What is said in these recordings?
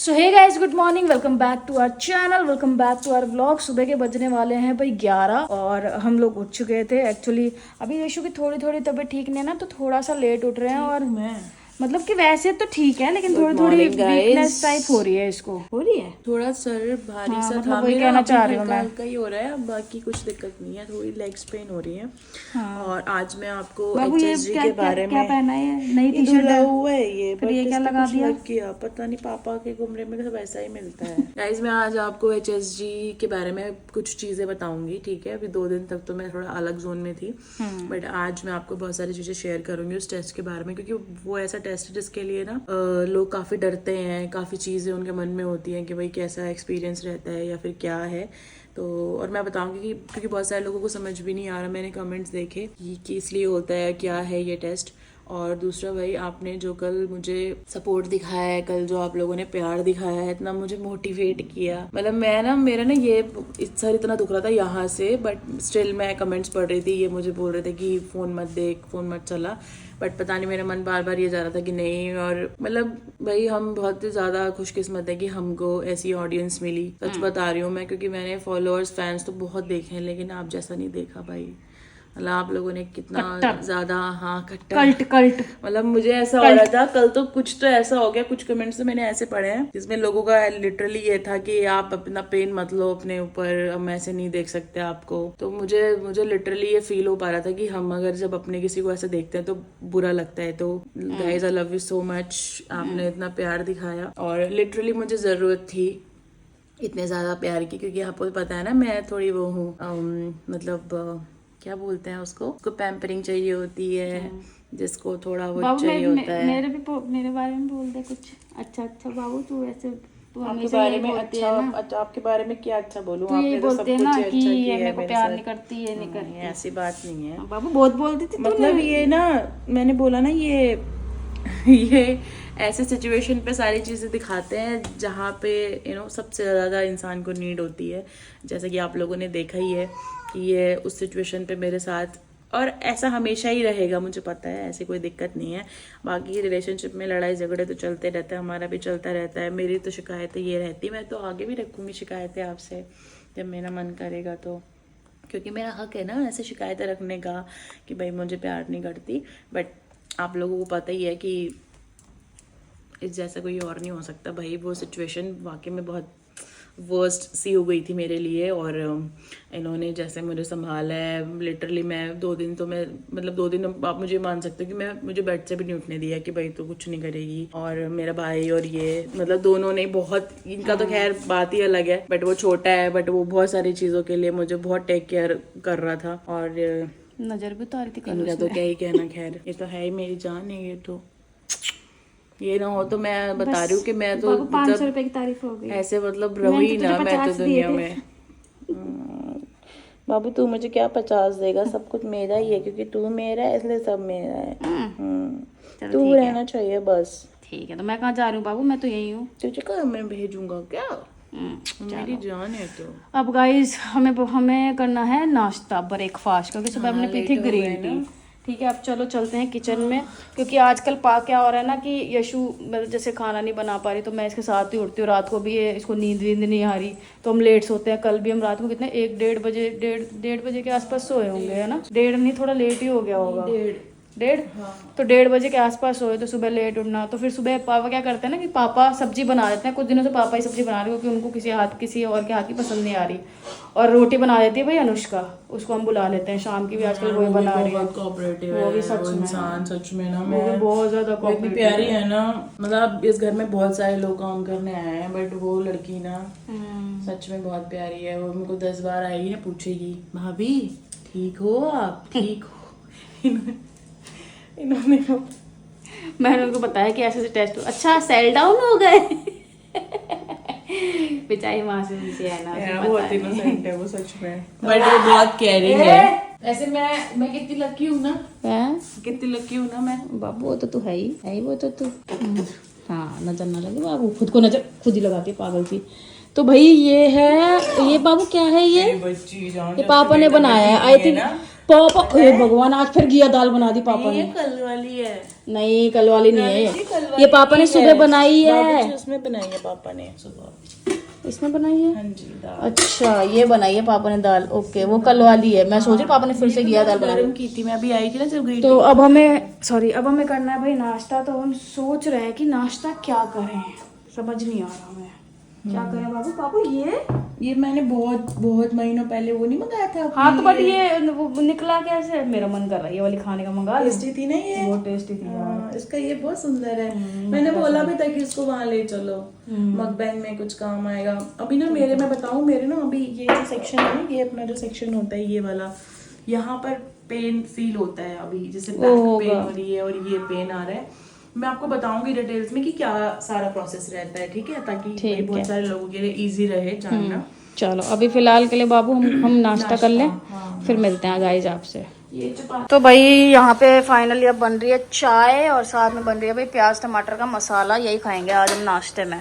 So hey guys, good morning, welcome back to our channel, welcome back to our vlog. सुबह के बजने वाले हैं भाई 11 और हम लोग उठ चुके थे। एक्चुअली अभी यशु की थोड़ी थोड़ी तबीयत ठीक नहीं है ना, तो थोड़ा सा लेट उठ रहे हैं। और मैं मतलब कि वैसे तो ठीक है, लेकिन थोड़ी थोड़ी वीकनेस टाइप हो रही है। इसको हो रही है थोड़ा सर भारी हाँ, सा मतलब था वही मेरा, कहना अभी चाह रही हूँ हल्का मैं। हल्का ही हो रहा है। अब बाकी कुछ दिक्कत नहीं है, थोड़ी लेग्स पेन हो रही है। हाँ। और आज मैं आपको बाबू ये HSG क्या के क्या, बारे क्या में, पहना है? नई ये टी शर्ट धुला है। हुआ है ये, फिर बट ये क्या इस पे लगा कुछ दिया? लग गया, पता नहीं, पापा के कमरे में तो वैसा ही मिलता है। गाइज मैं आज आपको HSG के बारे में कुछ चीजें बताऊंगी, ठीक है। अभी 2 दिन तक तो मैं थोड़ा अलग जोन में थी, बट आज मैं आपको बहुत सारी चीजें शेयर करूंगी उस टेस्ट के बारे में, क्योंकि वो ऐसा टेस्ट है जिसके लिए ना लोग काफी डरते हैं। काफ़ी चीज़ें उनके मन में होती हैं कि भाई कैसा एक्सपीरियंस रहता है या फिर क्या है। तो और मैं बताऊंगी कि क्योंकि बहुत सारे लोगों को समझ भी नहीं आ रहा, मैंने कमेंट्स देखे कि इसलिए होता है, क्या है ये टेस्ट। और दूसरा भाई, आपने जो कल मुझे सपोर्ट दिखाया है, कल जो आप लोगों ने प्यार दिखाया है, इतना मुझे मोटिवेट किया, मतलब मैं ना, मेरा ना ये सर इतना दुख रहा था यहाँ से, बट स्टिल मैं कमेंट्स पढ़ रही थी। ये मुझे बोल रहे थे कि फ़ोन मत देख, फ़ोन मत चला, बट पता नहीं मेरा मन बार बार ये जा रहा था कि नहीं। और मतलब भाई हम बहुत ज़्यादा खुशकिस्मत है कि हमको ऐसी ऑडियंस मिली। सच बता रही हूँ मैं, क्योंकि मैंने फॉलोअर्स फैंस तो बहुत देखे हैं, लेकिन आप जैसा नहीं देखा भाई। मतलब आप लोगों ने कितना ज्यादा, हाँ कल्ट कल्ट मतलब मुझे ऐसा हो रहा था कल, तो कुछ तो ऐसा हो गया। कुछ कमेंट्स तो मैंने ऐसे पढ़े हैं जिसमें लोगों का लिटरली ये था कि आप अपना पेन मत लो अपने ऊपर, हम ऐसे नहीं देख सकते आपको। तो मुझे लिटरली ये फील हो पा रहा था कि हम अगर जब अपने किसी को ऐसे देखते हैं तो बुरा लगता है। तो guys I love you so much, आपने इतना प्यार दिखाया और लिटरली मुझे जरूरत थी इतने ज्यादा प्यार की, क्योंकि आपको पता है ना मैं थोड़ी वो हूँ, मतलब क्या बोलते हैं उसको पैम्परिंग चाहिए होती है, जिसको थोड़ा वो चाहिए होता है। मेरे बारे में बोल दे कुछ अच्छा अच्छा। बाबू तू ऐसे, तू आपके हमेशा बारे यही में बोलती अच्छा, है ना, अच्छा आपके बारे में क्या अच्छा बोलूं? तू यही आपने तो सब बोलती है कुछ ना ही कि अच्छा ये किया है मेरे को मेरे प्यार साथ। नहीं करती, ये नहीं करती। ऐसी बात नहीं है बाबू बहुत बोलती थी तू। मतलब ये ना, मैंने बोला ना ये ये ऐसे सिचुएशन पे सारी चीजें दिखाते हैं जहाँ पे सबसे ज्यादा इंसान को नीड होती है। जैसे कि आप लोगों ने देखा ही है कि ये उस सिचुएशन पे मेरे साथ, और ऐसा हमेशा ही रहेगा, मुझे पता है, ऐसी कोई दिक्कत नहीं है। बाकी रिलेशनशिप में लड़ाई झगड़े तो चलते रहते हैं, हमारा भी चलता रहता है। मेरी तो शिकायतें ये रहती है, मैं तो आगे भी रखूंगी शिकायतें आपसे जब मेरा मन करेगा, तो क्योंकि मेरा हक है ना ऐसे शिकायतें रखने का कि भाई मुझे प्यार नहीं करती। बट आप लोगों को पता ही है कि इस जैसा कोई और नहीं हो सकता भाई। वो सिचुएशन वाकई में बहुत वर्स्ट सी हो गई थी मेरे लिए, और इन्होंने जैसे मुझे संभाला है, लिटरली मैं 2 दिन तो मैं, मतलब 2 दिन आप मुझे मान सकते हो कि मुझे बेड से भी नहीं उठने दिया कि भाई तू कुछ नहीं करेगी। और मेरा भाई और ये मतलब दोनों ने बहुत, इनका तो खैर बात ही अलग है, बट वो छोटा है, बट वो बहुत सारी चीज़ों के लिए मुझे बहुत टेक केयर कर रहा था। और नजर भी उतारी थी इनका तो क्या ही कहना, खैर ये तो है ही मेरी जान है। ये तो ये ना हो तो मैं बता रही हूँ कि मैं तो 500 रुपए की तारीफ हो गई। ऐसे मतलब रही ना मैं तो दुनिया में। बाबू तू मुझे क्या 50 देगा? सब कुछ मेरा ही है, क्योंकि तू मेरा है इसलिए सब मेरा है। तू रहना चाहिए बस। ठीक है, तो मैं कहाँ जा रही हूँ बाबू? मैं तो यही हूँ। तुझे कहाँ मैं भेजूंगा क्या? मेरी जान है तो। अब गाइस हमें करना है नाश्ता, ब्रेकफास्ट, क्योंकि सुबह हमने पी थी ग्रीन टी। ठीक है, अब चलो चलते हैं किचन में, क्योंकि आजकल क्या हो रहा है ना कि यशु मतलब जैसे खाना नहीं बना पा रही, तो मैं इसके साथ ही उठती हूँ। रात को भी ये इसको नींद नहीं आ रही, तो हम लेट सोते हैं। कल भी हम रात को कितने 1-1:30 बजे के आसपास सोए होंगे, है ना? 1:30 नहीं, थोड़ा लेट ही हो गया होगा। 1:30 तो 1:30 बजे के आसपास सोए, तो सुबह लेट उठना। तो फिर सुबह पापा क्या करते हैं ना कि पापा सब्जी बना देते हैं। कुछ दिनों से पापा ही सब्जी बना रहे हैं, क्योंकि उनको किसी और के हाथ की पसंद नहीं आ रही। और रोटी बना देती है भाई अनुष्का, उसको हम बुला लेते हैं शाम की भी, आजकल वही बना रही है। कोऑपरेटिव वो भी है सच वो में, इंसान, सच में ना। वो भी मैं बहुत ज्यादा वो इतनी प्यारी है ना, मतलब इस घर में बहुत सारे लोग काम करने आए हैं, बट वो लड़की ना सच में बहुत प्यारी है। वो मुझको 10 बार आएगी ना, पूछेगी भाभी ठीक हो आप, ठीक हो। इन्होंने मैंने उनको बताया कि ऐसे टेस्ट हो। अच्छा सेल डाउन हो गए। बेचारी मासूम सी है ना, बहुत इनोसेंट है वो सच में, बट वो बहुत केयरिंग है। ऐसे मैं कितनी लकी हूँ ना, कितनी लकी हूँ ना मैं। बाबू वो तो तू है ही वो तो तू। हाँ, नजर ना लगे बाबू, खुद को नजर खुद ही लगाती है पागल सी। तो भाई ये है, ये बाबू क्या है ये बच्ची जान, पापा ने बनाया है। आई थिंक पापा हे भगवान, आज फिर घिया दाल बना दी पापा ये ने। कल वाली है, नहीं कल वाली नहीं है जी, कल ये पापा ने सुबह बनाई है। बाबूजी उसमें बनाई है पापा ने सुबह। इसमें बनाई है? हाँ जी, दाल अच्छा ये बनाई है पापा ने दाल, ओके वो कल वाली है। मैं सोच रही पापा ने फिर से घिया दाल बना दी। गरम की थी, मैं अभी आई थी ना जब गई तो अब हमें करना है भाई नाश्ता। तो हम सोच रहे हैं कि नाश्ता क्या करें, समझ नहीं आ रहा हमें क्या करें। बाबू बाबू ये मैंने बहुत महीनों पहले वो नहीं मंगाया था। हाँ तो बट ये वो निकला कैसे, मेरा मन कर रहा है ये वाली खाने का, मंगा ली। टेस्टी थी ना ये, बहुत टेस्टी थी। हाँ, इसका ये बहुत सुंदर है। मैंने बोला भी था कि इसको वहां ले चलो, मकबैंग में कुछ काम आएगा। अभी ना मैं बताऊं मेरे ना अभी ये जो सेक्शन है ना, ये अपना जो सेक्शन होता है ये वाला, यहाँ पर पेन फील होता है अभी, जैसे बैक पेन हो रही है और ये पेन आ रहा है। मैं आपको बताऊंगी डिटेल्स में कि क्या सारा प्रोसेस रहता है, ठीक है, ताकि भाई बहुत सारे लोगों के लिए इजी रहे जानना। चलो अभी फिलहाल के लिए बाबू हम नाश्ता कर लें, फिर मिलते हैं गाइस आपसे। तो भाई यहाँ पे फाइनली अब बन रही है चाय और साथ में बन रही है भाई प्याज टमाटर का मसाला। यही खाएंगे आज हम नाश्ते में।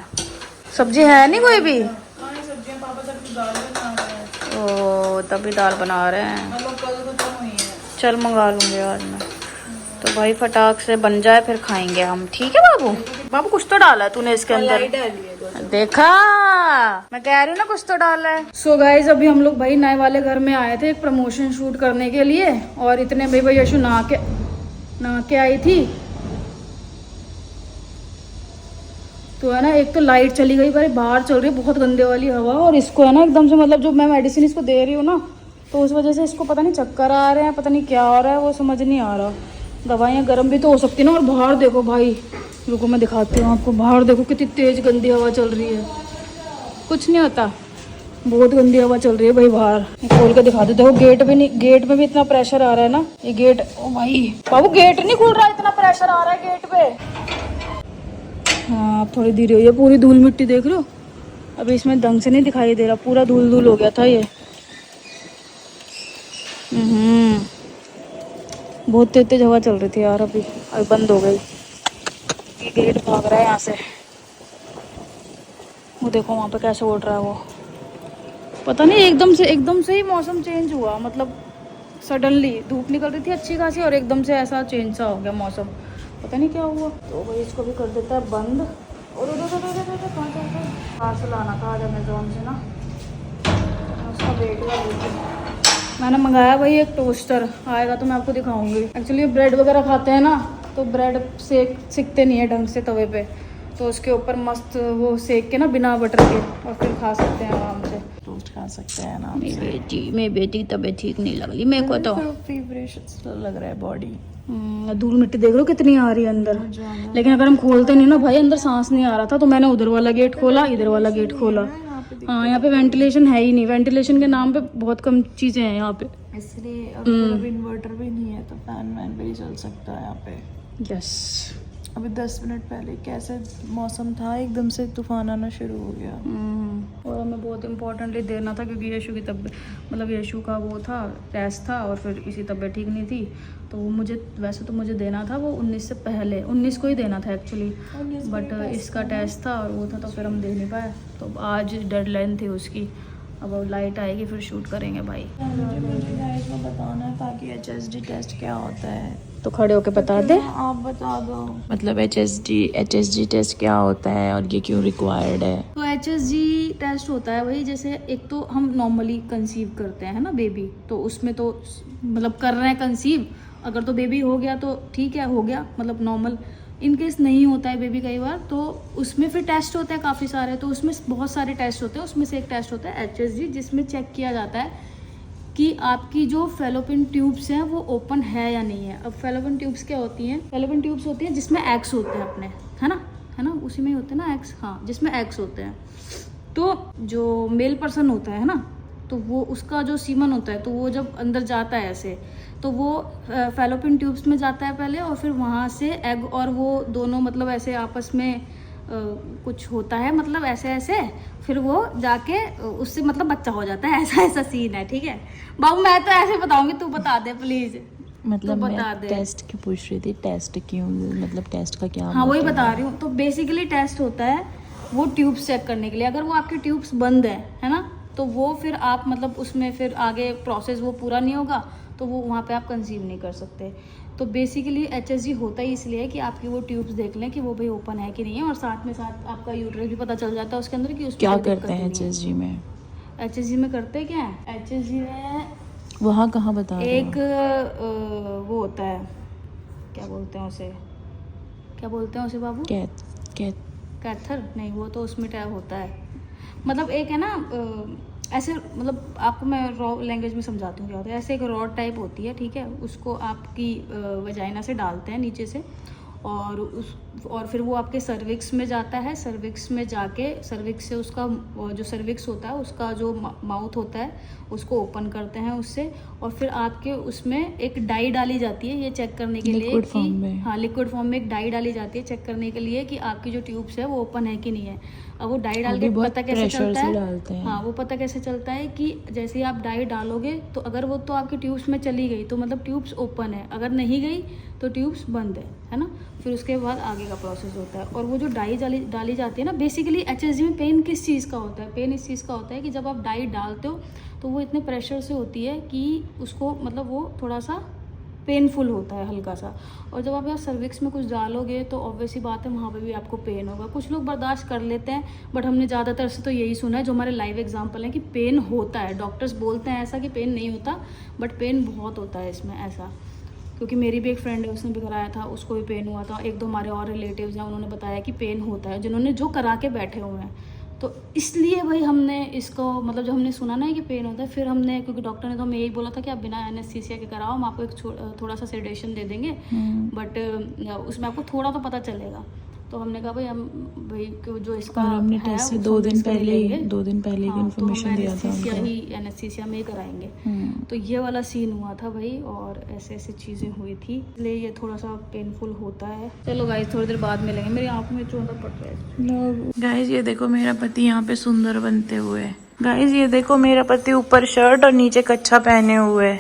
सब्जी है नहीं कोई भी? सब्जियां पापा तब दाल बना रहे हैं। ओ तभी दाल बना रहे हैं। मतलब कल तो कम हुई है। चल मंगा लूंगी आज मैं। तो भाई फटाक से बन जाए फिर खाएंगे हम, ठीक है बाबू? बाबू कुछ तो डाला है तूने इसके अंदर, देखा? मैं कह रही हूँ ना कुछ तो डाला है। सो गाइज अभी हम लोग भाई नए वाले घर में आए थे एक प्रमोशन शूट करने के लिए, और इतने भाई यशु नहा के आई थी। तो है ना, एक तो लाइट चली गई, भाई बाहर चल रही है बहुत गंदे वाली हवा, और इसको है ना एकदम से मतलब जो मैं मेडिसिन इसको दे रही हूँ ना, तो उस वजह से इसको पता नहीं चक्कर आ रहे हैं, पता नहीं क्या हो रहा है, वो समझ नहीं आ रहा। दवाइयाँ गर्म भी तो हो सकती ना। और बाहर देखो भाई, रुको मैं दिखाती हूँ आपको, बाहर देखो कितनी तेज गंदी हवा चल रही है। कुछ नहीं होता, बहुत गंदी हवा चल रही है भाई बाहर। खोल के दिखा दो, देखो गेट में भी इतना प्रेशर आ रहा है ना। ये गेट, ओ भाई बाबू गेट नहीं खुल रहा, इतना प्रेशर आ रहा है गेट पे। हाँ अब थोड़ी धीरे हुई है, पूरी धूल मिट्टी देख लो। अभी इसमें ढंग से नहीं दिखाई दे रहा, पूरा धूल धूल हो गया था ये। बहुत तेज तेज हवा चल रही थी यार, अभी बंद हो गई। ये गेट भाग रहा है यहाँ से, वो देखो वहाँ पे कैसे उड़ रहा है वो। पता नहीं एकदम से ही मौसम चेंज हुआ, मतलब सडनली धूप निकल रही थी अच्छी खासी और एकदम से ऐसा चेंज सा हो गया मौसम, पता नहीं क्या हुआ। तो भाई इसको भी कर देता है बंद। और पार्सल आना था आज अमेजोन से ना, उसका वेट कर रही थी। मैंने मंगाया भाई एक टोस्टर, आएगा तो मैं आपको दिखाऊंगी। एक्चुअली ब्रेड वगैरह खाते हैं ना, तो ब्रेड सेकते नहीं है ढंग से तवे पे, तो उसके ऊपर मस्त वो सेक के ना बिना बटर के, और फिर खा सकते हैं आराम से, टोस्ट खा सकते हैं ना। मेरी बेटी की तबीयत ठीक नहीं लग रही मेरे को, तो फीवरिश लग रहा है बॉडी। धूल मिट्टी देख लो कितनी आ रही है अंदर, लेकिन अगर हम खोलते नहीं ना भाई, अंदर सांस नहीं आ रहा था, तो मैंने उधर वाला गेट खोला, इधर वाला गेट खोला। हाँ यहाँ पे वेंटिलेशन है ही नहीं, वेंटिलेशन के नाम पे बहुत कम चीजें हैं यहाँ पे, इसलिए अब इन्वर्टर भी नहीं है तो फैन वैन भी चल सकता है यहाँ पे। यस। अभी 10 मिनट पहले कैसे मौसम था, एकदम से तूफान आना शुरू हो गया। और हमें बहुत इम्पोर्टेंटली देना था, क्योंकि यशु की तबीयत, मतलब यशु का वो था टेस्ट था, और फिर इसी तबीयत ठीक नहीं थी, तो वो वैसे तो मुझे देना था वो 19 से पहले, 19 को ही देना था एक्चुअली, बट इसका टेस्ट था और वो था, तो फिर हम दे नहीं पाए। तो आज डेडलाइन थी उसकी, अब लाइट आएगी फिर शूट करेंगे भाई। मुझे गाइस में बताना है ताकि HSD टेस्ट क्या होता है, तो खड़े होके बता दे। आप बता दो, मतलब HSD टेस्ट क्या होता है और ये क्यों रिक्वायर्ड है। तो HSG टेस्ट होता है वही, जैसे एक तो हम नॉर्मली कंसीव करते हैं ना बेबी, तो उसमें तो मतलब कर रहे हैं कंसीव, अगर तो बेबी हो गया तो ठीक है, हो गया मतलब नॉर्मल। इन केस नहीं होता है बेबी कई बार, तो उसमें फिर टेस्ट होते हैं काफ़ी सारे, तो उसमें बहुत सारे टेस्ट होते हैं, उसमें से एक टेस्ट होता है HSG, जिसमें चेक किया जाता है कि आपकी जो फेलोपियन ट्यूब्स हैं वो ओपन है या नहीं है। अब फेलोपियन ट्यूब्स क्या होती हैं? फेलोपियन ट्यूब्स होती हैं जिसमें एग्स होते हैं अपने, है ना, उसी में ही होते हैं ना एग्स, हाँ जिसमें एग्स होते हैं। तो जो मेल पर्सन होता है ना, तो वो उसका जो सीमन होता है, तो वो जब अंदर जाता है ऐसे, तो वो फेलोपियन ट्यूब्स में जाता है पहले, और फिर वहाँ से एग और वो दोनों मतलब ऐसे आपस में कुछ होता है, मतलब ऐसे फिर वो जाके उससे मतलब बच्चा हो जाता है, ऐसा सीन है, ठीक है बाबू? मैं तो ऐसे बताऊंगी, तू बता दे प्लीज। मतलब तो बता दे। टेस्ट की पूछ रही थी, टेस्ट क्यों, मतलब टेस्ट का क्या? हाँ वही बता रही हूँ। तो बेसिकली टेस्ट होता है वो ट्यूब्स चेक करने के लिए, अगर वो आपकी ट्यूब्स बंद है ना, तो वो फिर आप मतलब उसमें फिर आगे प्रोसेस वो पूरा नहीं होगा, तो वो वहाँ पे आप कंसीव नहीं कर सकते। तो बेसिकली HSG होता ही इसलिए है कि आपकी वो ट्यूब्स देख लें कि वो भाई ओपन है कि नहीं है, और साथ में साथ आपका यूट्रस भी पता चल जाता है उसके अंदर कि उसमें क्या कोई दिक्कत करते हैं नहीं है। HSG में? HSG में करते क्या है, HSG में वहाँ कहाँ बता रहे एक वो होता है, क्या बोलते हैं उसे बाबू, कैथ कैथर नहीं, वो तो उसमें टाइप होता है, मतलब एक है ना ऐसे, मतलब आपको मैं रॉ लैंग्वेज में समझाती हूँ क्या होता है। ऐसे एक रॉड टाइप होती है, ठीक है, उसको आपकी वजाइना से डालते हैं नीचे से, और फिर वो आपके सर्विक्स में जाता है। सर्विक्स में जाके सर्विक्स से उसका जो सर्विक्स होता है उसका जो माउथ होता है उसको ओपन करते हैं उससे, और फिर आपके उसमें एक डाई डाली जाती है ये चेक करने के लिए लिक्विड कि फॉर्म में। हाँ, लिक्विड फॉर्म में एक डाई डाली जाती है चेक करने के लिए कि आपकी जो ट्यूब्स है वो ओपन है कि नहीं है। अब वो डाई डाल के पता कैसे चलता है, हाँ वो पता कैसे चलता है कि जैसे ही आप डाई डालोगे तो अगर वो तो आपकी ट्यूब्स में चली गई तो मतलब ट्यूब्स ओपन है, अगर नहीं गई तो ट्यूब्स बंद है ना। फिर उसके बाद आगे का प्रोसेस होता है। और वो जो डाई डाली जाती है ना, बेसिकली HSG में पेन किस चीज़ का होता है, पेन इस चीज़ का होता है कि जब आप डाई डालते हो तो वो इतने प्रेशर से होती है कि उसको मतलब वो थोड़ा सा पेनफुल होता है हल्का सा। और जब आप यहाँ सर्विक्स में कुछ डालोगे तो ऑब्वियस ही बात है वहाँ पे भी आपको पेन होगा। कुछ लोग बर्दाश्त कर लेते हैं, बट हमने ज़्यादातर से तो यही सुना है जो हमारे लाइव एग्जांपल है कि पेन होता है। डॉक्टर्स बोलते हैं ऐसा कि पेन नहीं होता, बट पेन बहुत होता है इसमें ऐसा। क्योंकि मेरी भी एक फ्रेंड है, उसने भी कराया था, उसको भी पेन हुआ था। एक दो हमारे और रिलेटिव्स हैं, उन्होंने बताया कि पेन होता है जिन्होंने जो करा के बैठे हुए हैं। तो इसलिए भाई हमने इसको मतलब जब हमने सुना ना कि पेन होता है, फिर हमने, क्योंकि डॉक्टर ने तो हमें यही बोला था कि आप बिना एनेस्थीसिया के कराओ, हम आपको एक थोड़ा सा सेडेशन दे देंगे, बट उसमें आपको थोड़ा तो पता चलेगा। तो हमने कहा भाई जो इसका और हमने है टेस्ट से वो 2 हम दिन इसका पहले लेंगे। की हाँ, इन्फॉर्मेशन दिया था तो हम उनको। एनेस्थीसिया में ही कराएंगे। तो ये वाला सीन हुआ था भाई, और ऐसे ऐसे चीज़ें हुई थी, इसलिए ये थोड़ा सा पेनफुल होता है। चलो गाइस थोड़ी देर बाद मिलेंगे, मेरी आंखों में चौंधा पड़ रहा है। गाइस ये देखो मेरा पति यहाँ पे सुंदर बनते हुए। गाइस ये देखो मेरा पति ऊपर शर्ट और नीचे कच्छा पहने हुए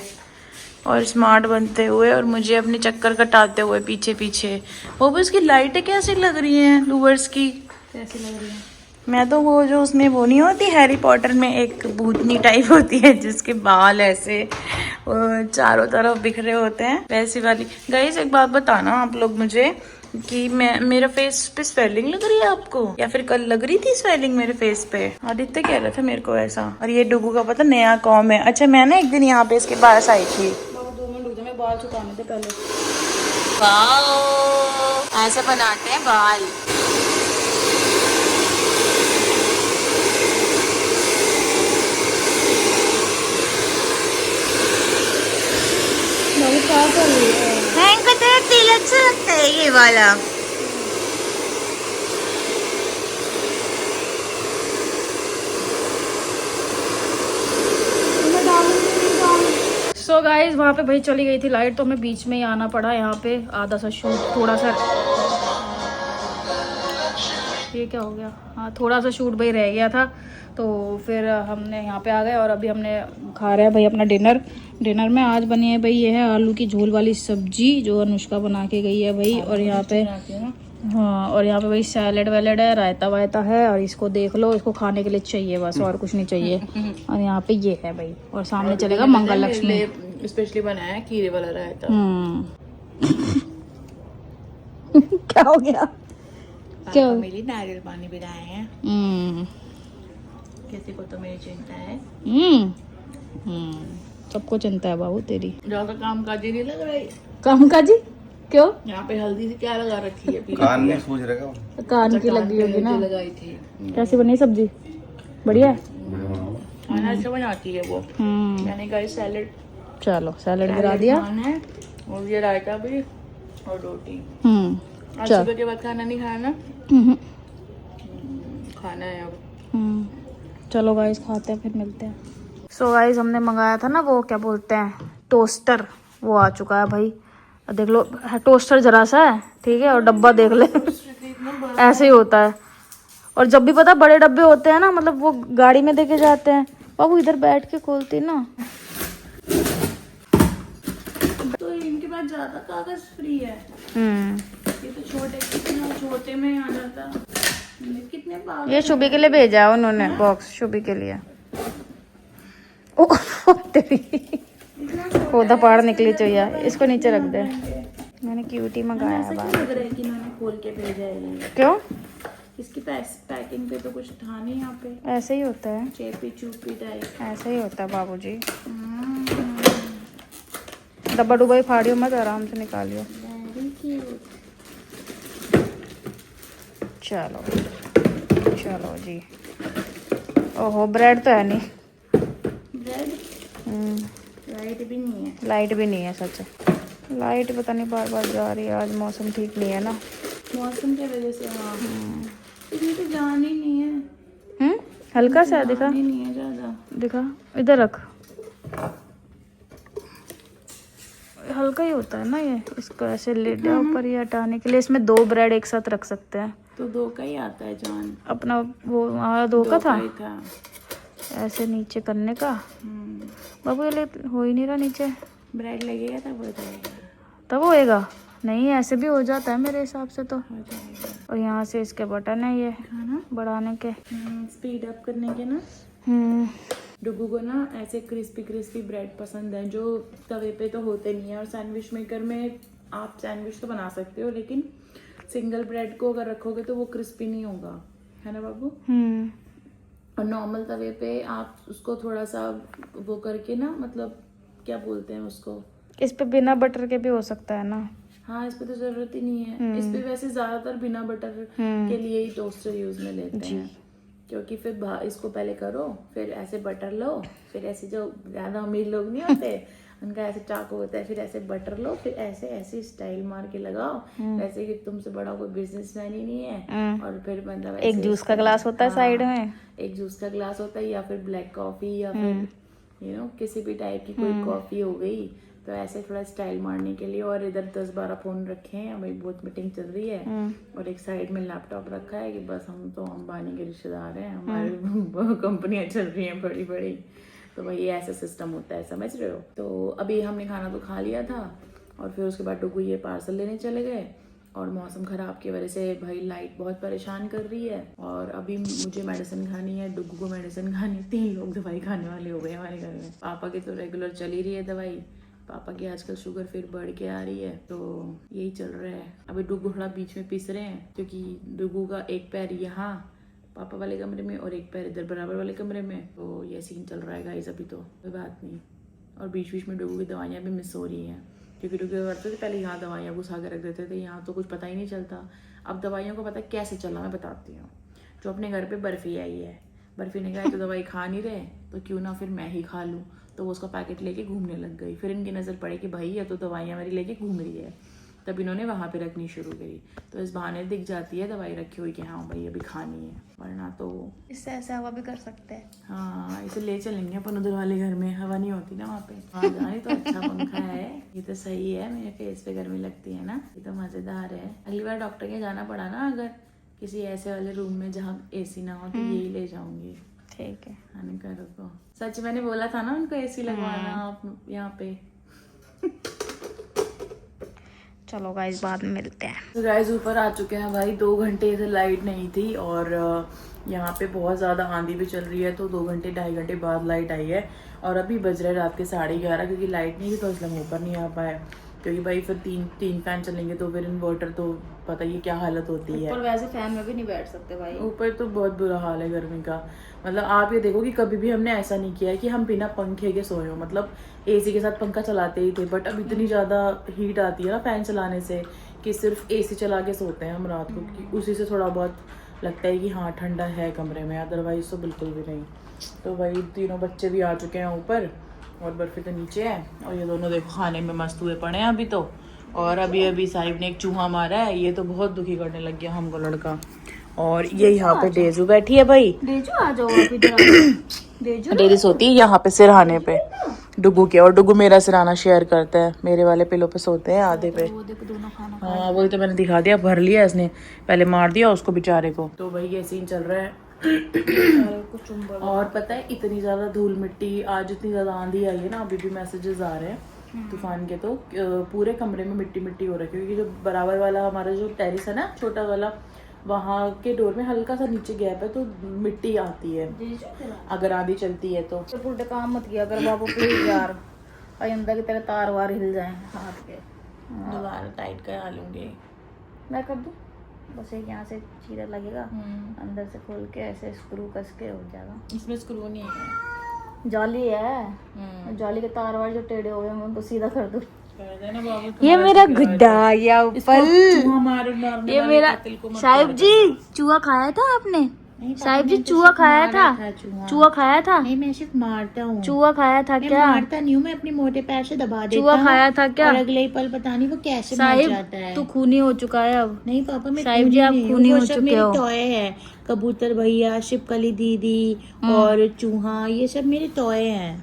और स्मार्ट बनते हुए, और मुझे अपने चक्कर कटाते हुए पीछे पीछे। वो भी उसकी लाइटें कैसी लग रही हैं लूवर्स की, कैसी लग रही है? मैं तो वो जो उसमें वो नहीं होती हैरी पॉटर में एक भूतनी टाइप होती है जिसके बाल ऐसे चारों तरफ बिखरे होते हैं, वैसी वाली। गाइस एक बात बताना आप लोग मुझे कि मेरा फेस पे स्वेलिंग लग रही है आपको, या फिर कल लग रही थी स्वेलिंग मेरे फेस पे? आदित्य कह रहा था मेरे को ऐसा। और ये डुगू का पता नया कॉम है। अच्छा मैं ना एक दिन यहाँ पे इसके पास आई थी। 2 मिनट रुक जा, मैं बाल छुपाने से पहले। वाओ ऐसे बनाते हैं बाल। क्या कर रही है? हैंग का तेरा तेल अच्छा लगता है ये वाला। सो गाइज वहाँ पे भाई चली गई थी लाइट, तो हमें बीच में ही आना पड़ा। यहाँ पे आधा सा शूट थोड़ा सा, ये क्या हो गया, हाँ थोड़ा सा शूट भाई रह गया था, तो फिर हमने यहाँ पे आ गए। और अभी हमने खा रहे हैं भाई अपना डिनर में आज बनी है भाई, ये है आलू की झोल वाली सब्जी जो अनुष्का बना के गई है भाई। और यहाँ पे हाँ, और यहाँ पे भाई सैलेड वैलेड है, रायता वायता है, और इसको देख लो, इसको खाने के लिए चाहिए बस, और कुछ नहीं चाहिए। और यहाँ पे ये है भाई, और सामने चलेगा मंगल लक्ष्मी स्पेशली बनाया है खीरे वाला रायता। क्या हो गया? क्या मेरी नारियल पानी पिलाए हैं, किसी को तो मेरी चिंता है। सबको चिंता है बाबू तेरी। ज्यादा काम काजी नहीं लग रही। काम काजी क्यों? यहाँ पे हल्दी से क्या लगा रखी है? कान में सूज रहेगा। कान की लगी होगी ना। लगाई थी। कैसी बनी सब्जी? बढ़िया है। खाना अच्छा बनाती है वो। मैंने कहा सैलेड, चलो सैलेड गिरा दिया है, और ये रायता भी और रोटी। आज सुबह के बाद खाना नहीं खाया ना, खाना है अब। चलो गाइस खाते हैं, फिर मिलते हैं। सो गाइस हमने मंगाया था ना वो क्या बोलते हैं टोस्टर, वो आ चुका है भाई। देख लो टोस्टर जरा सा है, ठीक है, और डब्बा देख ले ऐसे ही होता है। और जब भी पता बड़े डब्बे होते हैं ना, मतलब वो गाड़ी में देके जाते हैं। बाबू इधर बैठ के खोलती ना, तो इनके पास ज्यादा कागज फ्री है। ये तो छोटे में आ जाता। कितने ये शुभी के लिए भेजा है उन्होंने बॉक्स, शुभी के लिए। ओ तेरी पौधा पाड़ निकली चाहिए, इसको नीचे रख दे। मैंने क्यूटी मंगाया है ऐसा क्यों लग रहा है कि इन्होंने खोल के भेजा है ये? क्यों? इसकी पैकिंग पे तो कुछ था नहीं यहाँ पे। ऐसे ही होता है, चेपी चूपी टाइप। ऐसे ही होता है बाबूजी। डब्बा डुब्बा ही फाड़ियो मत, आराम से निकालियो। Very cute. चलो चलो जी। ओहो ब्रेड तो है नहीं। ब्रेड लाइट भी नहीं है। लाइट भी नहीं है, सच है। लाइट पता नहीं बार बार जा रही है, आज मौसम ठीक नहीं है ना। मौसम की वजह से। हाँ इसमें तो जान ही नहीं है। हल्का सा दिखा, जान ही नहीं है ज्यादा। दिखा, इधर रख। हल्का ही होता है ना ये, इसको ऐसे लेट ऊपर ही हटाने के लिए। इसमें 2 ब्रेड एक साथ रख सकते हैं। तो 2 का ही आता है जान। अपना वो हमारा 2 का था, ही था। ऐसे नीचे करने का। बाबू ये हो ही नहीं रहा नीचे। ब्रेड लगेगा तब हो जाएगा। तब होएगा? नहीं ऐसे भी हो जाता है मेरे हिसाब से तो। हो जाएगा। और यहाँ से इसके बटन है ये खाना बढ़ाने के, स्पीड अप करने के ना। डुगू को ना ऐसे क्रिस्पी क्रिस्पी ब्रेड पसंद है, जो तवे पे तो होते नहीं है। और सैंडविच मेकर में आप सैंडविच तो बना सकते हो, लेकिन सिंगल ब्रेड को अगर रखोगे तो वो क्रिस्पी नहीं होगा, है ना बाबू? और नॉर्मल तवे पे आप उसको थोड़ा सा वो करके ना, मतलब क्या बोलते हैं उसको, इस पे बिना बटर के भी हो सकता है ना? हाँ इस पे तो जरूरत ही नहीं है। इस पे वैसे ज्यादातर बिना बटर के लिए ही टोस्टर यूज में लेते हैं, क्योंकि फिर इसको पहले करो, फिर ऐसे बटर लो, फिर ऐसे जो ज्यादा अमीर लोग नहीं होते उनका ऐसे चाकू होता है, फिर ऐसे बटर लो, फिर ऐसे ऐसे स्टाइल मार के लगाओ, वैसे कि तुमसे बड़ा कोई बिजनेसमैन ही नहीं है। और फिर मतलब एक जूस का ग्लास होता है साइड में, एक जूस का ग्लास होता है, या फिर ब्लैक कॉफी, या फिर किसी भी टाइप की कोई कॉफी हो गई, तो ऐसे थोड़ा स्टाइल मारने के लिए। और इधर 10-12 फोन रखे हैं, हमें बहुत मीटिंग चल रही है, और एक साइड में लैपटॉप रखा है कि बस हम तो अंबानी के रिश्तेदार हैं, हमारी कंपनियां चल रही हैं बड़ी बड़ी, तो भाई ये ऐसा सिस्टम होता है, समझ रहे हो? तो अभी हमने खाना तो खा लिया था, और फिर उसके बाद डुगू ये पार्सल लेने चले गए। और मौसम ख़राब की वजह से भाई लाइट बहुत परेशान कर रही है, और अभी मुझे मेडिसिन खानी है, डुगू को मेडिसिन खानी है। 3 लोग दवाई खाने वाले हो गए हमारे घर में। पापा की तो रेगुलर चल ही रही है दवाई, पापा की आजकल शुगर फिर बढ़ के आ रही है, तो यही चल रहा है। अभी डुगू थोड़ा बीच में पिस रहे हैं, क्योंकि डुगू का एक पैर यहाँ पापा वाले कमरे में और एक पैर इधर बराबर वाले कमरे में, तो ये सीन चल रहा है गाइस अभी तो, कोई बात नहीं। और बीच बीच में डुगू की दवाइयाँ भी मिस हो रही हैं, क्योंकि डुगू करते थे पहले यहाँ दवाइयाँ घुसा के रख देते थे, यहाँ तो कुछ पता ही नहीं चलता। अब दवाइयों को पता कैसे चला मैं बताती हूँ। जो अपने घर पे बर्फ़ी आई है, बर्फ़ी ने कहा तो दवाई खा नहीं रहे, तो क्यों ना फिर मैं ही खा लूँ, तो वो उसका पैकेट लेके घूमने लग गई। फिर इनकी नज़र पड़ी कि भाई ये तो दवाइयाँ मेरी लेके घूम रही है, तब इन्होंने वहाँ पे रखनी शुरू करी। तो इस बहाने दिख जाती है दवाई रखी हुई कि हाँ भाई अभी खानी है, वरना तो इससे ऐसे हवा भी कर सकते हैं। हाँ इसे ले चलेंगे अपन उधर वाले घर में, हवा नहीं होती ना वहाँ पे। हाँ जाने तो अच्छा पंखा है, ये तो सही है, मेरे फेस पे गर्मी लगती है ना, ये तो मज़ेदार है। अगली बार डॉक्टर के जाना पड़ा ना, अगर किसी ऐसे वाले रूम में जहाँ AC ना हो, तो यही ले जाऊंगी। ठीक है। हानिकारक को सच मैंने बोला था ना उनको AC लगवाना आप यहाँ पे। चलो गाइस बाद में मिलते हैं। तो गाइस ऊपर आ चुके हैं भाई, 2 घंटे से लाइट नहीं थी, और यहाँ पे बहुत ज़्यादा आंधी भी चल रही है, तो 2 घंटे 2.5 घंटे बाद लाइट आई है। और अभी बज रहे रात के 11:30, क्योंकि लाइट नहीं थी तो इसलिए हम ऊपर नहीं आ पाए, क्योंकि भाई फिर तीन फैन चलेंगे तो फिर इन्वर्टर तो पता ही क्या हालत होती है। ऊपर वैसे फैन में भी नहीं बैठ सकते भाई, ऊपर तो बहुत बुरा हाल है गर्मी का। मतलब आप ये देखो कि कभी भी हमने ऐसा नहीं किया है कि हम बिना पंखे के सोए हो, मतलब AC के साथ पंखा चलाते ही थे, बट अब इतनी ज़्यादा हीट आती है ना फैन चलाने से, कि सिर्फ AC चला के सोते हैं हम रात को, कि उसी से थोड़ा बहुत लगता है कि हाँ ठंडा है कमरे में, अदरवाइज तो बिल्कुल भी नहीं। तो भाई तीनों बच्चे भी आ चुके हैं ऊपर, और बर्फी तो नीचे है, और ये दोनों देखो खाने में मस्त हुए पड़े हैं अभी तो। और अभी साहिब ने एक चूहा मारा है, ये तो बहुत दुखी करने लग गया हमको लड़का। और ये यहाँ पे डेजू बैठी है भाई, डेजू आ जाओ आप इधर। डेजू डेली सोती है यहाँ पे सिरहाने पे डुगू के, और डुगू मेरा सिरहाना शेयर करता है, मेरे वाले पिलो पे सोते हैं आधे पे। वो देखो दोनों खाना। हाँ वही तो मैंने दिखा दिया, भर लिया इसने, पहले मार दिया उसको बेचारे को। तो भाई ये सीन चल रहा है। और पता है इतनी ज्यादा धूल मिट्टी, आज इतनी ज्यादा आंधी आई है ना, अभी भी मैसेजेस आ रहे हैं तूफान के, तो पूरे कमरे में मिट्टी मिट्टी हो रही है, क्योंकि जो बराबर वाला हमारा जो टेरिस है ना छोटा वाला, वहाँ के डोर में हल्का सा नीचे गैप है तो मिट्टी आती है अगर आंधी चलती है तो। उल्टे काम मत किया अगर बाबू प्लीज यार, आइंदा की तरह तार वार हिल जाए हाथ के। दोबारा टाइट करा लूंगी। मैं कर दूँ, बस एक यहाँ से चीरा लगेगा, अंदर से खोल के ऐसे स्क्रू कस के हो जाएगा। इसमें स्क्रू नहीं है, जाली है, जाली के तार वार जो टेढ़े हुए हैं मैं उनको सीधा कर दूँ। देना बाबू। ये मेरा गुड्डा या ऊपर, ये मेरा साहिब जी चूहा खाया था आपने? साहिब जी चूहा खाया था? चूहा खाया था? नहीं मैं सिर्फ मारता हूँ। चूहा खाया था क्या? मारता नहीं हूँ मैं, अपने मोटे पैर से दबा देता चूहा हूँ खाया था क्या? और अगले ही पल पता नहीं वो कैसे मर जाता है। तू खूनी हो चुका है अब। नहीं पापा मैं साहिब जी आप खूनी हो चुके हो। टॉय है, कबूतर भैया, शिपकली दीदी और चूहा, ये सब मेरे टॉय हैं।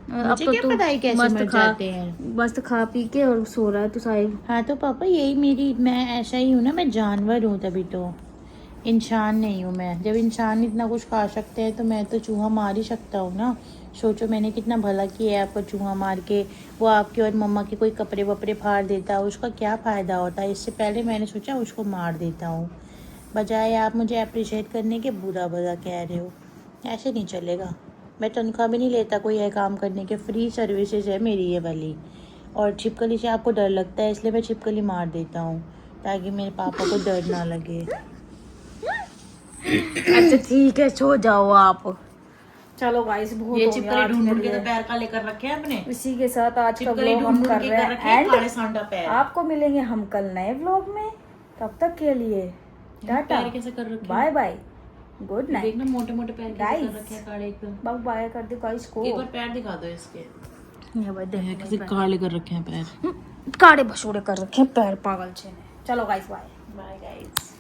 अब तो तू पता है कैसे मर जाते हैं। मस्त खा पी के और सो रहा है तू साहिब। हाँ तो पापा यही मेरी, मैं ऐसा ही हूँ ना, मैं जानवर हूँ तभी तो, इंसान नहीं हूँ मैं। जब इंसान इतना कुछ खा सकते हैं तो मैं तो चूहा मार ही सकता हूँ ना। सोचो मैंने कितना भला किया है आपको चूहा मार के, वो आपके और मम्मा के कोई कपड़े वपड़े फाड़ देता है, उसका क्या फ़ायदा होता है। इससे पहले मैंने सोचा उसको मार देता हूँ, बजाय आप मुझे अप्रिशिएट करने के बुरा बुरा कह रहे हो। ऐसे नहीं चलेगा। मैं तनख्वाह भी नहीं लेता कोई है काम करने के, फ्री सर्विसेज है मेरी ये वाली। और छिपकली से आपको डर लगता है इसलिए मैं छिपकली मार देता हूँ ताकि मेरे पापा को डर ना लगे। अच्छा ठीक है, सो जाओ आप। चलो गाइस बहुत ये हो छिपकली गया ढूंढ आज ढूंढ के के तो लिए। पैर काले कर रखे हैं अपने। इसी के साथ आज का छिपकली व्लॉग हम ढूंढ कर के रहे कर हैं रखे हैं एंड काले सांडा पैर। आपको मिलेंगे हम कल नए व्लॉग में, तब तक के लिए टाटा, पैर कैसे कर रखे बाय बाय, गुड नाइट। देखना मोटे मोटे पैर कैसे Guys. कर रखे हैं काले एकदम। बाय बाय कर दो गाइस को। एक बार पैर दिखा दो इसके, ये भाई देखो कैसे काले कर रखे हैं पैर। काड़े बछोड़े कर रखे हैं पैर पागल छे ने। चलो गाइस बाय। Bye guys.